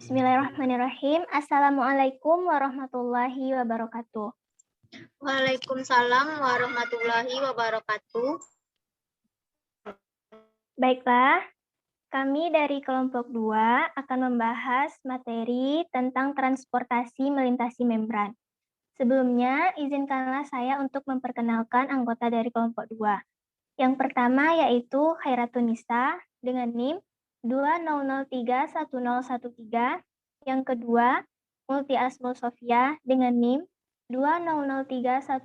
Bismillahirrahmanirrahim. Assalamualaikum warahmatullahi wabarakatuh. Waalaikumsalam warahmatullahi wabarakatuh. Baiklah, kami dari kelompok 2 akan membahas materi tentang transportasi melintasi membran. Sebelumnya, izinkanlah saya untuk memperkenalkan anggota dari kelompok 2. Yang pertama yaitu Khairatun-Nisa dengan NIM 200310113. Yang kedua, Multi Asmul Sofia dengan NIM 200310117.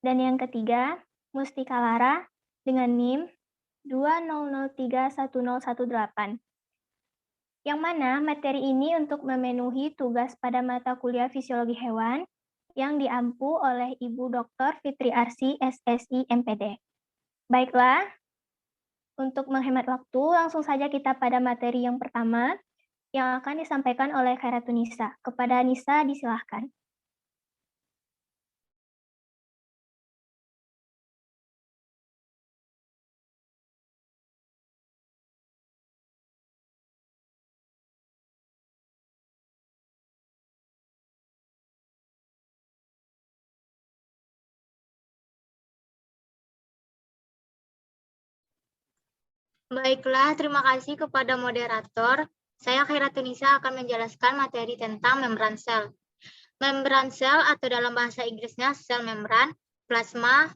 Dan yang ketiga, Mustika Lara dengan NIM 200310118. Yang mana materi ini untuk memenuhi tugas pada mata kuliah Fisiologi Hewan yang diampu oleh Ibu Dr. Fitri Arsy, SSI, MPD. Baiklah, untuk menghemat waktu, langsung saja kita pada materi yang pertama yang akan disampaikan oleh Khairatun-Nisa. Kepada Nisa, disilahkan. Baiklah, terima kasih kepada moderator. Saya Khairatun-Nisa akan menjelaskan materi tentang membran sel. Membran sel atau dalam bahasa Inggrisnya sel membran, plasma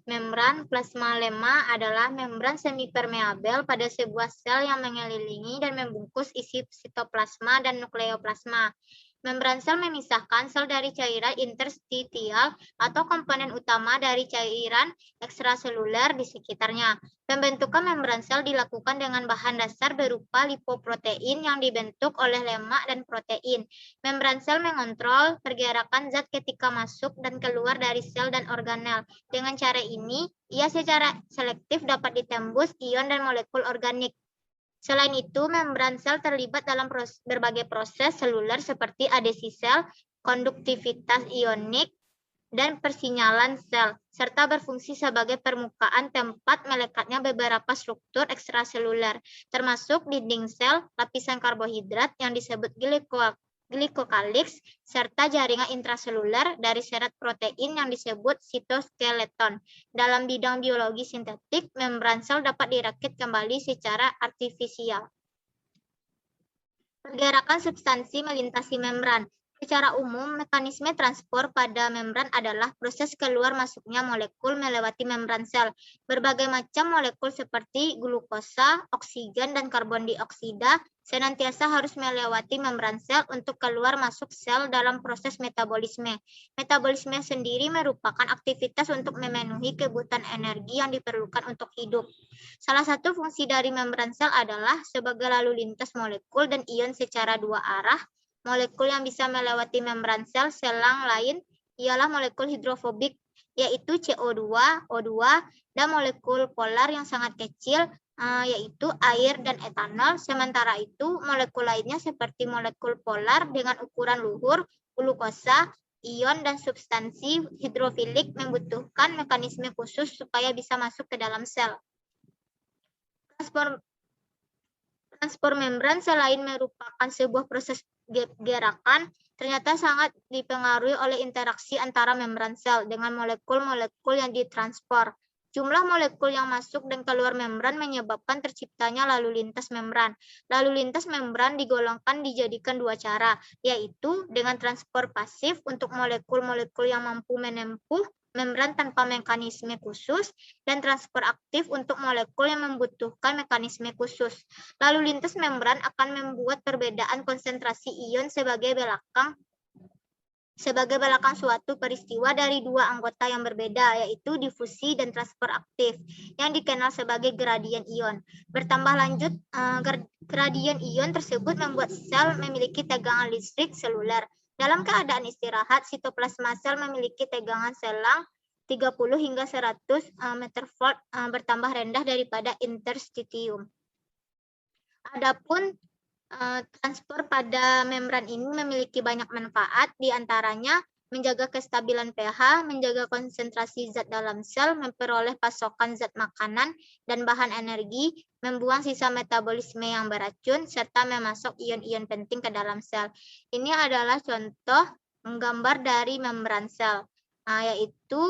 lemma adalah membran semipermeabel pada sebuah sel yang mengelilingi dan membungkus isi sitoplasma dan nukleoplasma. Membran sel memisahkan sel dari cairan interstitial atau komponen utama dari cairan ekstraseluler di sekitarnya. Pembentukan membran sel dilakukan dengan bahan dasar berupa lipoprotein yang dibentuk oleh lemak dan protein. Membran sel mengontrol pergerakan zat ketika masuk dan keluar dari sel dan organel. Dengan cara ini, ia secara selektif dapat ditembus ion dan molekul organik. Selain itu, membran sel terlibat dalam berbagai proses seluler seperti adesi sel, konduktivitas ionik, dan persinyalan sel, serta berfungsi sebagai permukaan tempat melekatnya beberapa struktur ekstraseluler, termasuk dinding sel, lapisan karbohidrat yang disebut glikokaliks, serta jaringan intraseluler dari serat protein yang disebut sitoskeleton. Dalam bidang biologi sintetik, membran sel dapat dirakit kembali secara artifisial. Pergerakan substansi melintasi membran. Secara umum, mekanisme transport pada membran adalah proses keluar masuknya molekul melewati membran sel. Berbagai macam molekul seperti glukosa, oksigen, dan karbon dioksida senantiasa harus melewati membran sel untuk keluar masuk sel dalam proses metabolisme. Metabolisme sendiri merupakan aktivitas untuk memenuhi kebutuhan energi yang diperlukan untuk hidup. Salah satu fungsi dari membran sel adalah sebagai lalu lintas molekul dan ion secara dua arah. Molekul yang bisa melewati membran sel selang lain ialah molekul hidrofobik, yaitu CO2, O2, dan molekul polar yang sangat kecil, yaitu air dan etanol. Sementara itu, molekul lainnya seperti molekul polar dengan ukuran luhur, glukosa, ion, dan substansi hidrofilik membutuhkan mekanisme khusus supaya bisa masuk ke dalam sel. Transport membran selain merupakan sebuah proses gerakan, ternyata sangat dipengaruhi oleh interaksi antara membran sel dengan molekul-molekul yang ditransport. Jumlah molekul yang masuk dan keluar membran menyebabkan terciptanya lalu lintas membran. Lalu lintas membran digolongkan dijadikan dua cara, yaitu dengan transport pasif untuk molekul-molekul yang mampu menempuh membran tanpa mekanisme khusus, dan transport aktif untuk molekul yang membutuhkan mekanisme khusus. Lalu lintas membran akan membuat perbedaan konsentrasi ion sebagai belakang suatu peristiwa dari dua anggota yang berbeda, yaitu difusi dan transport aktif, yang dikenal sebagai gradien ion. Bertambah lanjut, gradien ion tersebut membuat sel memiliki tegangan listrik seluler. Dalam keadaan istirahat, sitoplasma sel memiliki tegangan selang 30 hingga 100 meter volt, bertambah rendah daripada interstitium. Adapun transport pada membran ini memiliki banyak manfaat, diantaranya menjaga kestabilan pH, menjaga konsentrasi zat dalam sel, memperoleh pasokan zat makanan dan bahan energi, membuang sisa metabolisme yang beracun, serta memasok ion-ion penting ke dalam sel. Ini adalah contoh menggambar dari membran sel. Yaitu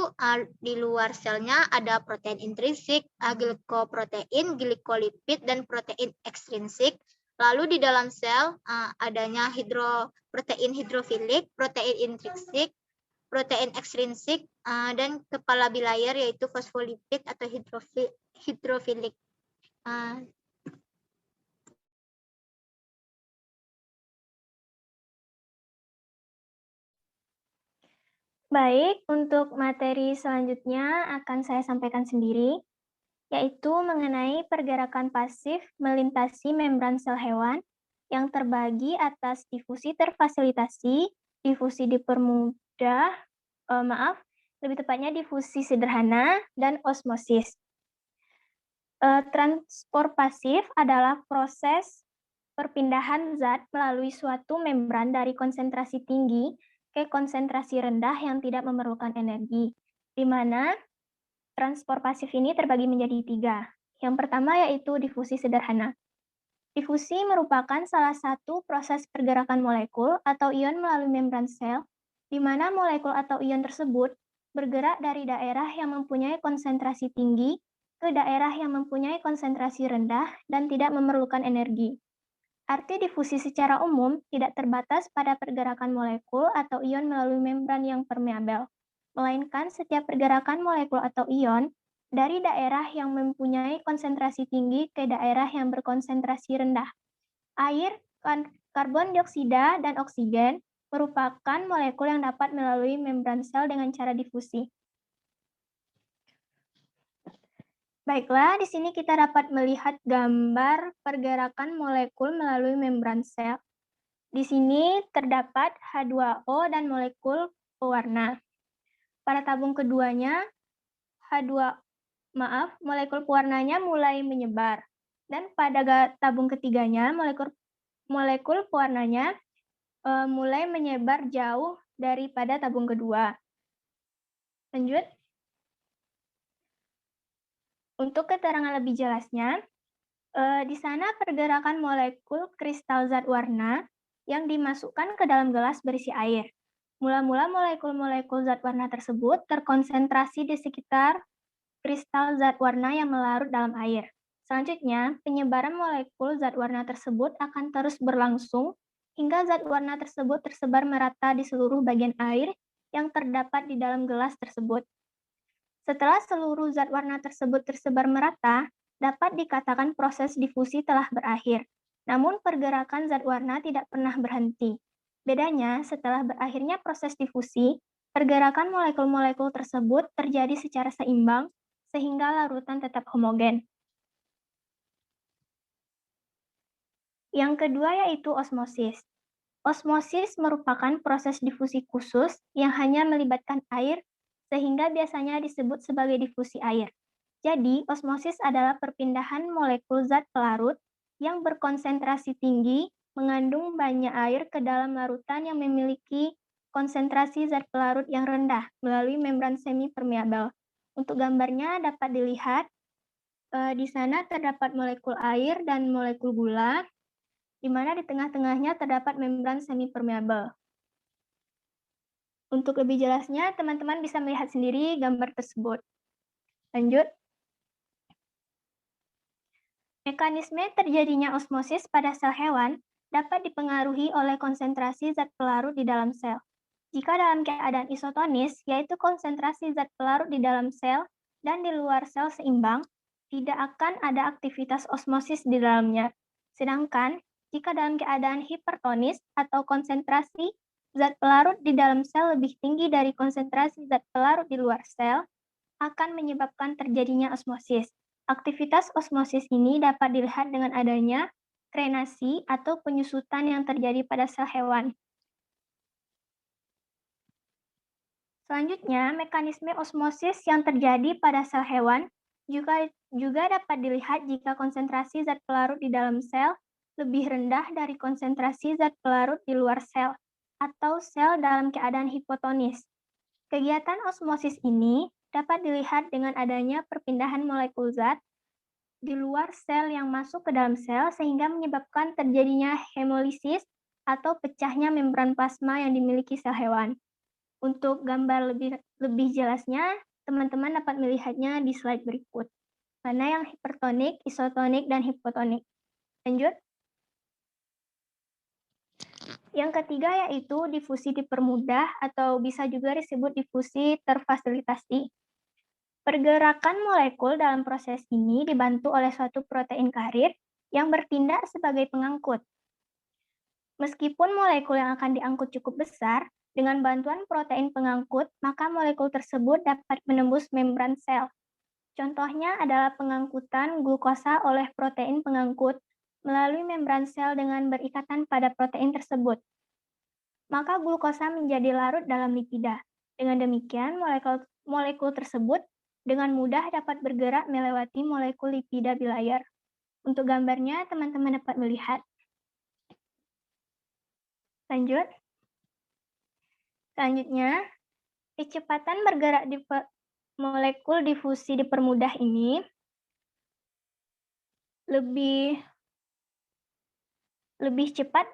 di luar selnya ada protein intrinsik, glikoprotein, glikolipid, dan protein ekstrinsik. Lalu di dalam sel adanya protein hidrofilik, protein intrinsik, protein ekstrinsik, dan kepala bilayer yaitu fosfolipid atau hidrofilik. Baik, untuk materi selanjutnya akan saya sampaikan sendiri, yaitu mengenai pergerakan pasif melintasi membran sel hewan yang terbagi atas difusi terfasilitasi, difusi dipermudah, lebih tepatnya difusi sederhana, dan osmosis. Transport pasif adalah proses perpindahan zat melalui suatu membran dari konsentrasi tinggi ke konsentrasi rendah yang tidak memerlukan energi, di mana transport pasif ini terbagi menjadi 3. Yang pertama yaitu difusi sederhana. Difusi merupakan salah satu proses pergerakan molekul atau ion melalui membran sel, di mana molekul atau ion tersebut bergerak dari daerah yang mempunyai konsentrasi tinggi ke daerah yang mempunyai konsentrasi rendah dan tidak memerlukan energi. Arti difusi secara umum tidak terbatas pada pergerakan molekul atau ion melalui membran yang permeabel, melainkan setiap pergerakan molekul atau ion dari daerah yang mempunyai konsentrasi tinggi ke daerah yang berkonsentrasi rendah. Air, karbon dioksida, dan oksigen merupakan molekul yang dapat melalui membran sel dengan cara difusi. Baiklah, di sini kita dapat melihat gambar pergerakan molekul melalui membran sel. Di sini terdapat H2O dan molekul pewarna. Pada tabung keduanya, molekul pewarnanya mulai menyebar. Dan pada tabung ketiganya, molekul pewarnanya mulai menyebar jauh daripada tabung kedua. Lanjut. Untuk keterangan lebih jelasnya, di sana pergerakan molekul kristal zat warna yang dimasukkan ke dalam gelas berisi air. Mula-mula molekul-molekul zat warna tersebut terkonsentrasi di sekitar kristal zat warna yang melarut dalam air. Selanjutnya, penyebaran molekul zat warna tersebut akan terus berlangsung hingga zat warna tersebut tersebar merata di seluruh bagian air yang terdapat di dalam gelas tersebut. Setelah seluruh zat warna tersebut tersebar merata, dapat dikatakan proses difusi telah berakhir. Namun pergerakan zat warna tidak pernah berhenti. Bedanya, setelah berakhirnya proses difusi, pergerakan molekul-molekul tersebut terjadi secara seimbang, sehingga larutan tetap homogen. Yang kedua yaitu osmosis. Osmosis merupakan proses difusi khusus yang hanya melibatkan air, sehingga biasanya disebut sebagai difusi air. Jadi, osmosis adalah perpindahan molekul zat pelarut yang berkonsentrasi tinggi mengandung banyak air ke dalam larutan yang memiliki konsentrasi zat pelarut yang rendah melalui membran semi permeabel. Untuk gambarnya dapat dilihat di sana terdapat molekul air dan molekul gula, di mana di tengah-tengahnya terdapat membran semi permeabel. Untuk lebih jelasnya, teman-teman bisa melihat sendiri gambar tersebut. Lanjut. Mekanisme terjadinya osmosis pada sel hewan dapat dipengaruhi oleh konsentrasi zat pelarut di dalam sel. Jika dalam keadaan isotonis, yaitu konsentrasi zat pelarut di dalam sel dan di luar sel seimbang, tidak akan ada aktivitas osmosis di dalamnya. Sedangkan, jika dalam keadaan hipertonis atau konsentrasi zat pelarut di dalam sel lebih tinggi dari konsentrasi zat pelarut di luar sel, akan menyebabkan terjadinya osmosis. Aktivitas osmosis ini dapat dilihat dengan adanya krenasi atau penyusutan yang terjadi pada sel hewan. Selanjutnya, mekanisme osmosis yang terjadi pada sel hewan juga dapat dilihat jika konsentrasi zat pelarut di dalam sel lebih rendah dari konsentrasi zat pelarut di luar sel. atau sel dalam keadaan hipotonis. Kegiatan osmosis ini dapat dilihat dengan adanya perpindahan molekul zat di luar sel yang masuk ke dalam sel sehingga menyebabkan terjadinya hemolisis atau pecahnya membran plasma yang dimiliki sel hewan. Untuk gambar lebih jelasnya, teman-teman dapat melihatnya di slide berikut. Mana yang hipertonik, isotonik, dan hipotonik. Lanjut. Yang ketiga yaitu difusi dipermudah atau bisa juga disebut difusi terfasilitasi. Pergerakan molekul dalam proses ini dibantu oleh suatu protein karir yang bertindak sebagai pengangkut. Meskipun molekul yang akan diangkut cukup besar, dengan bantuan protein pengangkut, maka molekul tersebut dapat menembus membran sel. Contohnya adalah pengangkutan glukosa oleh protein pengangkut melalui membran sel dengan berikatan pada protein tersebut. Maka glukosa menjadi larut dalam lipida. Dengan demikian, molekul tersebut dengan mudah dapat bergerak melewati molekul lipida bilayer. Untuk gambarnya, teman-teman dapat melihat. Lanjut. Selanjutnya, kecepatan bergerak di molekul difusi dipermudah ini lebih cepat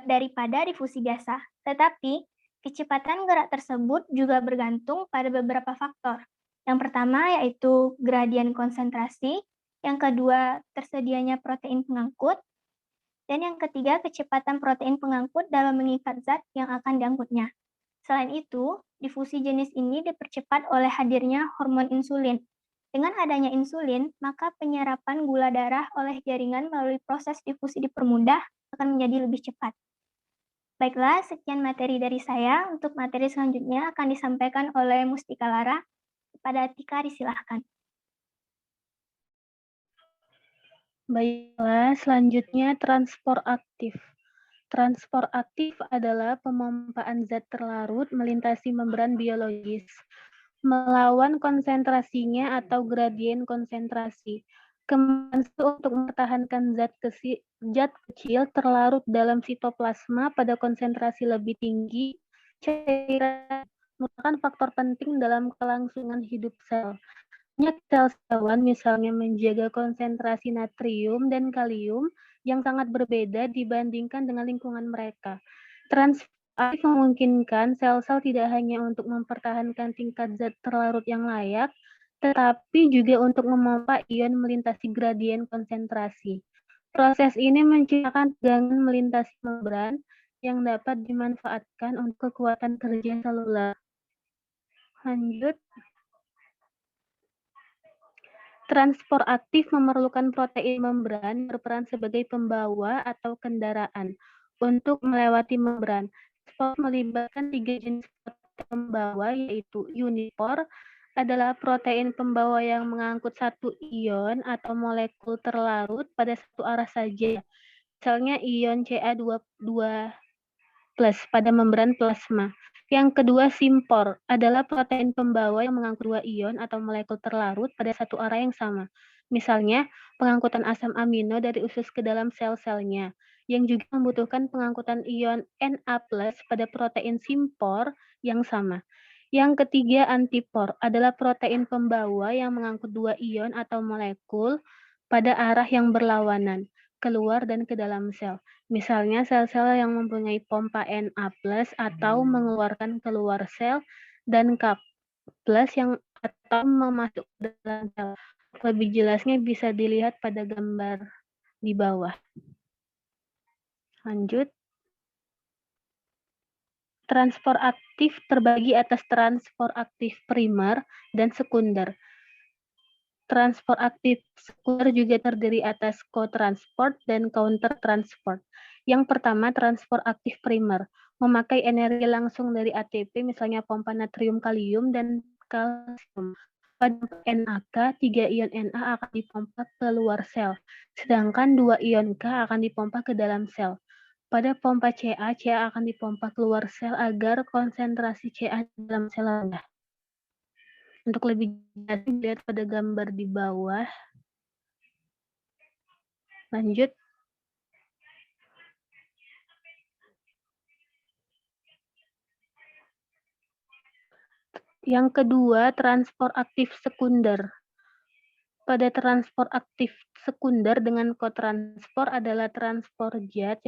daripada difusi biasa. Tetapi, kecepatan gerak tersebut juga bergantung pada beberapa faktor. Yang pertama yaitu gradien konsentrasi, yang kedua tersedianya protein pengangkut, dan yang ketiga kecepatan protein pengangkut dalam mengikat zat yang akan diangkutnya. Selain itu, difusi jenis ini dipercepat oleh hadirnya hormon insulin. Dengan adanya insulin, maka penyerapan gula darah oleh jaringan melalui proses difusi dipermudah akan menjadi lebih cepat. Baiklah, sekian materi dari saya. Untuk materi selanjutnya akan disampaikan oleh Mustika Lara. Kepada Tika, disilahkan. Baiklah, selanjutnya transport aktif. Transport aktif adalah pemompaan zat terlarut melintasi membran biologis, melawan konsentrasinya atau gradien konsentrasi. Kemampuan untuk mempertahankan zat kecil terlarut dalam sitoplasma pada konsentrasi lebih tinggi, cairan merupakan faktor penting dalam kelangsungan hidup sel. Banyak sel hewan misalnya menjaga konsentrasi natrium dan kalium yang sangat berbeda dibandingkan dengan lingkungan mereka. Transport aktif memungkinkan sel-sel tidak hanya untuk mempertahankan tingkat zat terlarut yang layak, tetapi juga untuk memompa ion melintasi gradien konsentrasi. Proses ini menciptakan tegangan melintasi membran yang dapat dimanfaatkan untuk kekuatan kerja seluler. Lanjut. Transport aktif memerlukan protein membran berperan sebagai pembawa atau kendaraan untuk melewati membran. Transport melibatkan 3 jenis protein pembawa, yaitu unipor adalah protein pembawa yang mengangkut satu ion atau molekul terlarut pada satu arah saja. Misalnya ion Ca2+ pada membran plasma. Yang kedua, simpor adalah protein pembawa yang mengangkut 2 ion atau molekul terlarut pada satu arah yang sama. Misalnya, pengangkutan asam amino dari usus ke dalam sel-selnya, yang juga membutuhkan pengangkutan ion Na+ pada protein simpor yang sama. Yang ketiga, antipor adalah protein pembawa yang mengangkut 2 ion atau molekul pada arah yang berlawanan, keluar dan ke dalam sel. Misalnya sel-sel yang mempunyai pompa Na+ atau mengeluarkan keluar sel dan K+ yang atau memasuk ke dalam sel. Lebih jelasnya bisa dilihat pada gambar di bawah. Lanjut. Transport aktif terbagi atas transport aktif primer dan sekunder. Transport aktif sekunder juga terdiri atas co-transport dan counter-transport. Yang pertama, transport aktif primer, memakai energi langsung dari ATP, misalnya pompa natrium, kalium, dan kalsium. Pada NaK, 3 ion Na akan dipompa keluar sel, sedangkan 2 ion K akan dipompa ke dalam sel. Pada pompa Ca akan dipompa keluar sel agar konsentrasi Ca di dalam sel rendah. Untuk lebih jelas dilihat pada gambar di bawah. Lanjut. Yang kedua, transport aktif sekunder. Pada transport aktif sekunder dengan kotransport adalah transport jet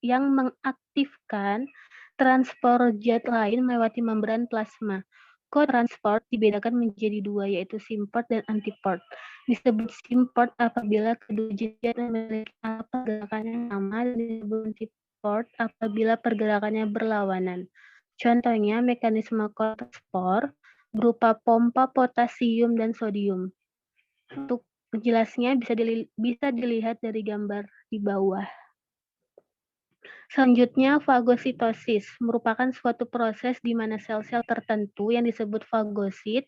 yang mengaktifkan transport jet lain melewati membran plasma. Kotransport dibedakan menjadi dua, yaitu simport dan antiport. Disebut simport apabila kedua jet memiliki pergerakannya sama, dan disebut antiport apabila pergerakannya berlawanan. Contohnya mekanisme kotransport berupa pompa potasium dan sodium. Untuk jelasnya bisa dilihat dari gambar di bawah. Selanjutnya, fagositosis merupakan suatu proses di mana sel-sel tertentu yang disebut fagosit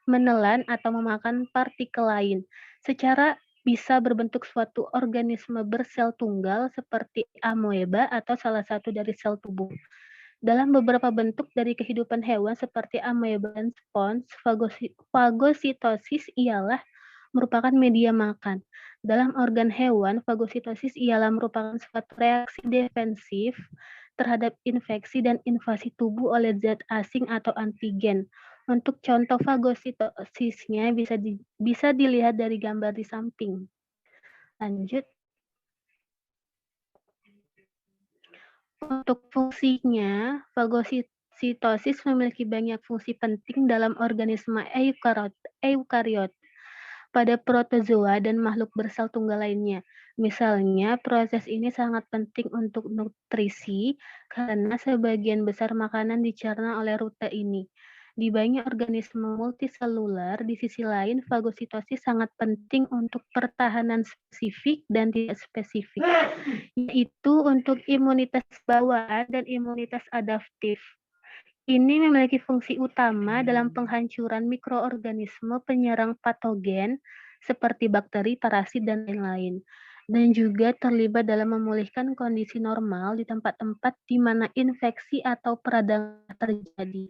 menelan atau memakan partikel lain. Secara bisa berbentuk suatu organisme bersel tunggal seperti amoeba atau salah satu dari sel tubuh. Dalam beberapa bentuk dari kehidupan hewan seperti amoeba dan spons, fagositosis ialah merupakan media makan. Dalam organ hewan, fagositosis ialah merupakan suatu reaksi defensif terhadap infeksi dan invasi tubuh oleh zat asing atau antigen. Untuk contoh fagositosisnya bisa dilihat dari gambar di samping. Lanjut. Untuk fungsinya, fagositosis memiliki banyak fungsi penting dalam organisme eukariot pada protozoa dan makhluk bersel tunggal lainnya. Misalnya, proses ini sangat penting untuk nutrisi karena sebagian besar makanan dicerna oleh rute ini. Di banyak organisme multiseluler, di sisi lain, fagositosis sangat penting untuk pertahanan spesifik dan tidak spesifik, yaitu untuk imunitas bawaan dan imunitas adaptif. Ini memiliki fungsi utama dalam penghancuran mikroorganisme penyerang patogen seperti bakteri, parasit, dan lain-lain. Dan juga terlibat dalam memulihkan kondisi normal di tempat-tempat di mana infeksi atau peradangan terjadi,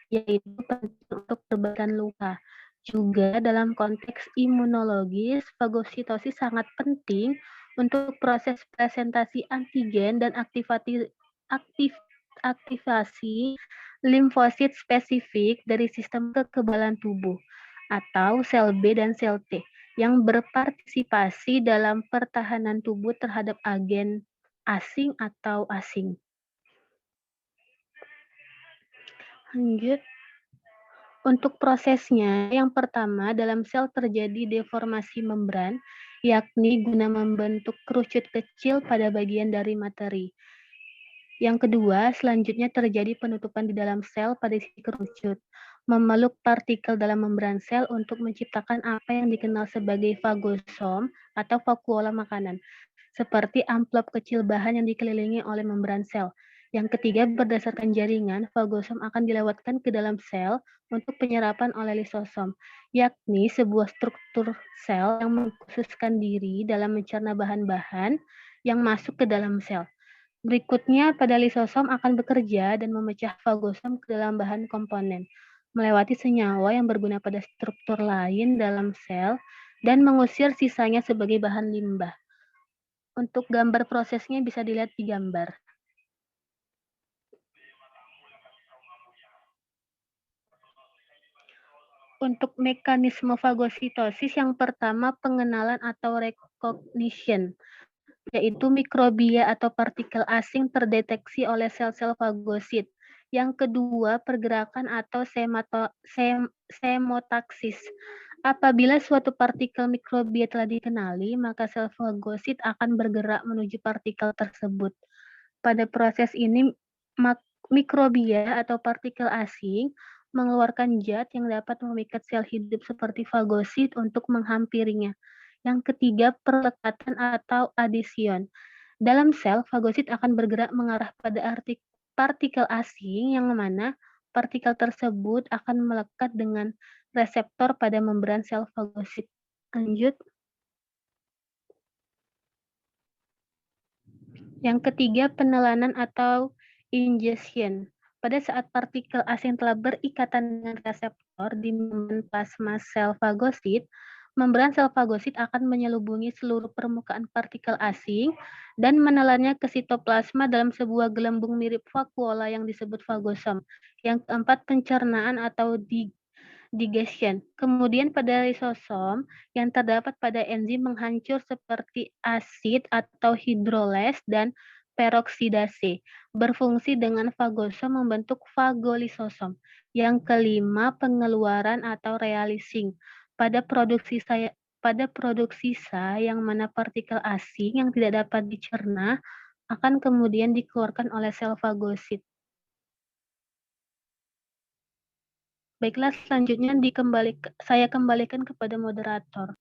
yaitu penting untuk perbaikan luka. Juga dalam konteks imunologis, fagositosis sangat penting untuk proses presentasi antigen dan aktivasi limfosit spesifik dari sistem kekebalan tubuh atau sel B dan sel T yang berpartisipasi dalam pertahanan tubuh terhadap agen asing atau asing. Lanjut. Untuk prosesnya, yang pertama dalam sel terjadi deformasi membran, yakni guna membentuk kerucut kecil pada bagian dari materi. Yang kedua, selanjutnya terjadi penutupan di dalam sel pada sisi kerucut, memeluk partikel dalam membran sel untuk menciptakan apa yang dikenal sebagai fagosom atau vakuola makanan, seperti amplop kecil bahan yang dikelilingi oleh membran sel. Yang ketiga, berdasarkan jaringan, fagosom akan dilewatkan ke dalam sel untuk penyerapan oleh lisosom, yakni sebuah struktur sel yang mengkhususkan diri dalam mencerna bahan-bahan yang masuk ke dalam sel. Berikutnya, pada lisosom akan bekerja dan memecah fagosom ke dalam bahan komponen, melewati senyawa yang berguna pada struktur lain dalam sel, dan mengusir sisanya sebagai bahan limbah. Untuk gambar prosesnya bisa dilihat di gambar. Untuk mekanisme fagositosis, yang pertama pengenalan atau recognition, yaitu mikrobia atau partikel asing terdeteksi oleh sel-sel fagosit. Yang kedua, pergerakan atau semotaksis. Apabila suatu partikel mikrobia telah dikenali, maka sel fagosit akan bergerak menuju partikel tersebut. Pada proses ini, mikrobia atau partikel asing mengeluarkan zat yang dapat memikat sel hidup seperti fagosit untuk menghampirinya. Yang ketiga, perlekatan atau adhesion. Dalam sel, fagosit akan bergerak mengarah pada partikel asing yang mana partikel tersebut akan melekat dengan reseptor pada membran sel fagosit. Lanjut. Yang ketiga, penelanan atau ingestion. Pada saat partikel asing telah berikatan dengan reseptor di membran plasma sel fagosit, membran sel fagosit akan menyelubungi seluruh permukaan partikel asing dan menelannya ke sitoplasma dalam sebuah gelembung mirip vakuola yang disebut fagosom. Yang keempat, pencernaan atau digestion. Kemudian pada lisosom yang terdapat pada enzim menghancur seperti asid atau hidroles dan peroksidase, berfungsi dengan fagosom membentuk fagolisosom. Yang kelima, pengeluaran atau releasing. Pada produksi yang mana partikel asing yang tidak dapat dicerna akan kemudian dikeluarkan oleh sel fagosit. Baiklah, selanjutnya saya kembalikan kepada moderator.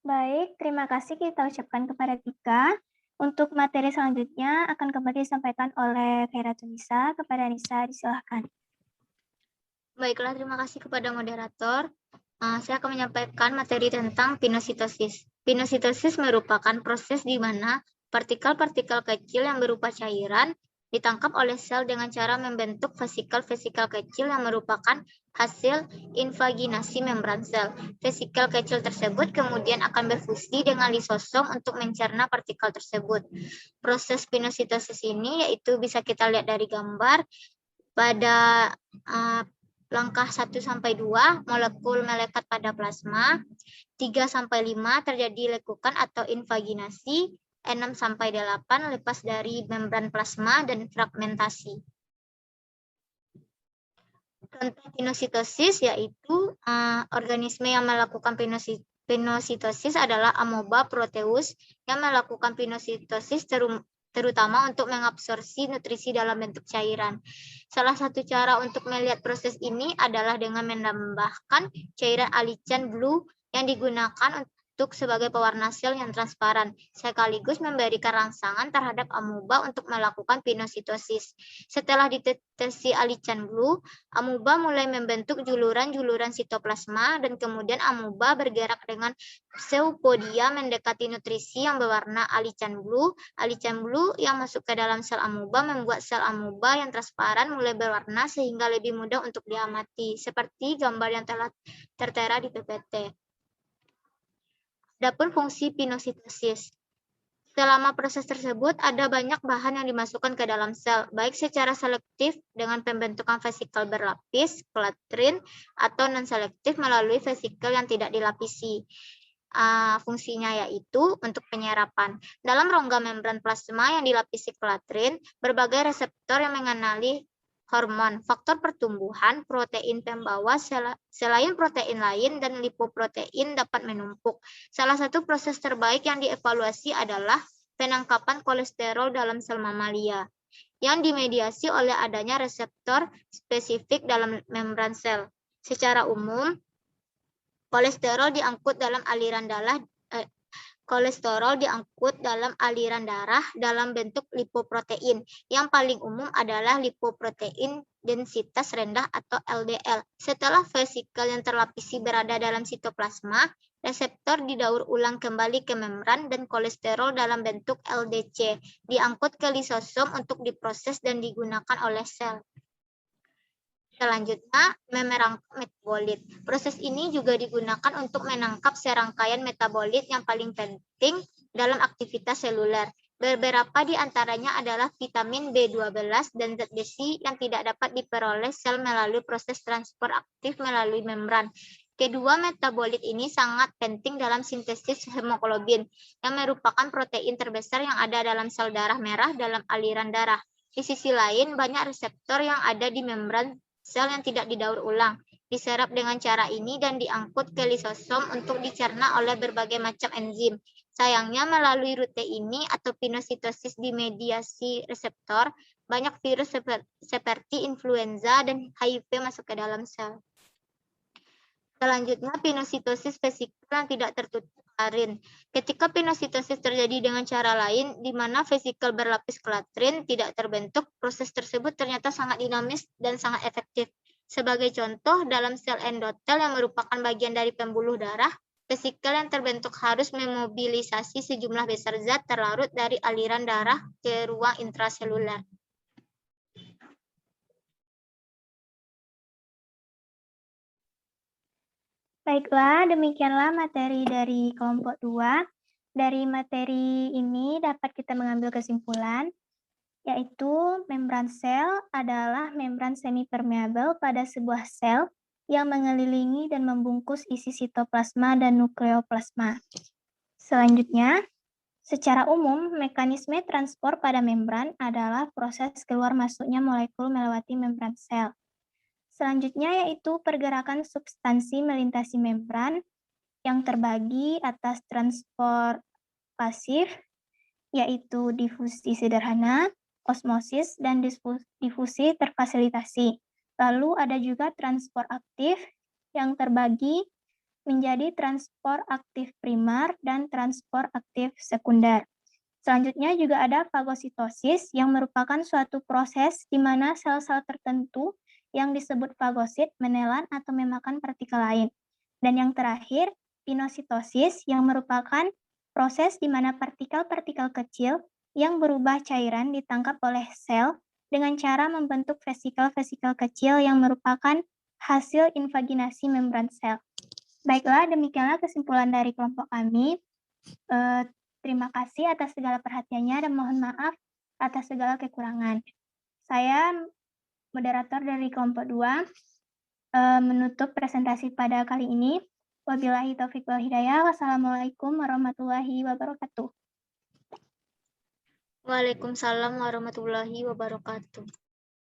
Baik, terima kasih kita ucapkan kepada Tika. Untuk materi selanjutnya akan kembali disampaikan oleh Vera Tunisa. Kepada Nisa, disilahkan. Baiklah, terima kasih kepada moderator. Saya akan menyampaikan materi tentang pinositosis. Pinositosis merupakan proses di mana partikel-partikel kecil yang berupa cairan ditangkap oleh sel dengan cara membentuk vesikel-vesikel kecil yang merupakan hasil invaginasi membran sel. Vesikel kecil tersebut kemudian akan berfungsi dengan lisosom untuk mencerna partikel tersebut. Proses pinositosis ini yaitu bisa kita lihat dari gambar pada langkah 1-2 molekul melekat pada plasma, 3-5 terjadi lekukan atau invaginasi, 6-8 lepas dari membran plasma dan fragmentasi. Contoh pinositosis yaitu organisme yang melakukan pinositosis adalah amoeba proteus yang melakukan pinositosis terutama untuk mengabsorpsi nutrisi dalam bentuk cairan. Salah satu cara untuk melihat proses ini adalah dengan menambahkan cairan allicin blue yang digunakan untuk sebagai pewarna sel yang transparan, sekaligus memberikan rangsangan terhadap amoeba untuk melakukan pinositosis. Setelah dideteksi allicin blue, amoeba mulai membentuk juluran-juluran sitoplasma dan kemudian amoeba bergerak dengan pseudopodia mendekati nutrisi yang berwarna allicin blue. Allicin blue yang masuk ke dalam sel amoeba membuat sel amoeba yang transparan mulai berwarna sehingga lebih mudah untuk diamati, seperti gambar yang telah tertera di PPT. Adapun fungsi pinositosis. Selama proses tersebut, ada banyak bahan yang dimasukkan ke dalam sel, baik secara selektif dengan pembentukan vesikel berlapis, klatrin, atau non-selektif melalui vesikel yang tidak dilapisi. Fungsinya yaitu untuk penyerapan. Dalam rongga membran plasma yang dilapisi klatrin, berbagai reseptor yang mengenali hormon, faktor pertumbuhan, protein pembawa, selain protein lain, dan lipoprotein dapat menumpuk. Salah satu proses terbaik yang dievaluasi adalah penangkapan kolesterol dalam sel mamalia, yang dimediasi oleh adanya reseptor spesifik dalam membran sel. Secara umum, kolesterol diangkut dalam aliran darah dalam bentuk lipoprotein. Yang paling umum adalah lipoprotein densitas rendah atau LDL. Setelah vesikel yang terlapisi berada dalam sitoplasma, reseptor didaur ulang kembali ke membran dan kolesterol dalam bentuk LDC diangkut ke lisosom untuk diproses dan digunakan oleh sel. Selanjutnya, merangkap metabolit. Proses ini juga digunakan untuk menangkap serangkaian metabolit yang paling penting dalam aktivitas seluler. Beberapa di antaranya adalah vitamin B12 dan zat besi yang tidak dapat diperoleh sel melalui proses transport aktif melalui membran. Kedua metabolit ini sangat penting dalam sintesis hemoglobin, yang merupakan protein terbesar yang ada dalam sel darah merah dalam aliran darah. Di sisi lain, banyak reseptor yang ada di membran sel yang tidak didaur ulang, diserap dengan cara ini dan diangkut ke lisosom untuk dicerna oleh berbagai macam enzim. Sayangnya melalui rute ini atau pinositosis dimediasi reseptor, banyak virus seperti influenza dan HIV masuk ke dalam sel. Selanjutnya, pinositosis vesikel yang tidak tertutup klatrin. Ketika pinositosis terjadi dengan cara lain, di mana vesikel berlapis klatrin tidak terbentuk, proses tersebut ternyata sangat dinamis dan sangat efektif. Sebagai contoh, dalam sel endotel yang merupakan bagian dari pembuluh darah, vesikel yang terbentuk harus memobilisasi sejumlah besar zat terlarut dari aliran darah ke ruang intraseluler. Baiklah, demikianlah materi dari kelompok 2. Dari materi ini dapat kita mengambil kesimpulan, yaitu membran sel adalah membran semipermeabel pada sebuah sel yang mengelilingi dan membungkus isi sitoplasma dan nukleoplasma. Selanjutnya, secara umum, mekanisme transport pada membran adalah proses keluar masuknya molekul melewati membran sel. Selanjutnya yaitu pergerakan substansi melintasi membran yang terbagi atas transport pasif, yaitu difusi sederhana, osmosis, dan difusi terfasilitasi. Lalu ada juga transport aktif yang terbagi menjadi transport aktif primar dan transport aktif sekunder. Selanjutnya juga ada fagositosis yang merupakan suatu proses di mana sel-sel tertentu yang disebut fagosit menelan atau memakan partikel lain. Dan yang terakhir, pinositosis yang merupakan proses di mana partikel-partikel kecil yang berubah cairan ditangkap oleh sel dengan cara membentuk vesikel-vesikel kecil yang merupakan hasil invaginasi membran sel. Baiklah, demikianlah kesimpulan dari kelompok kami. Terima kasih atas segala perhatiannya dan mohon maaf atas segala kekurangan. Saya, moderator dari kelompok 2, menutup presentasi pada kali ini. Wabillahi taufiq wal hidayah. Wassalamualaikum warahmatullahi wabarakatuh. Waalaikumsalam warahmatullahi wabarakatuh.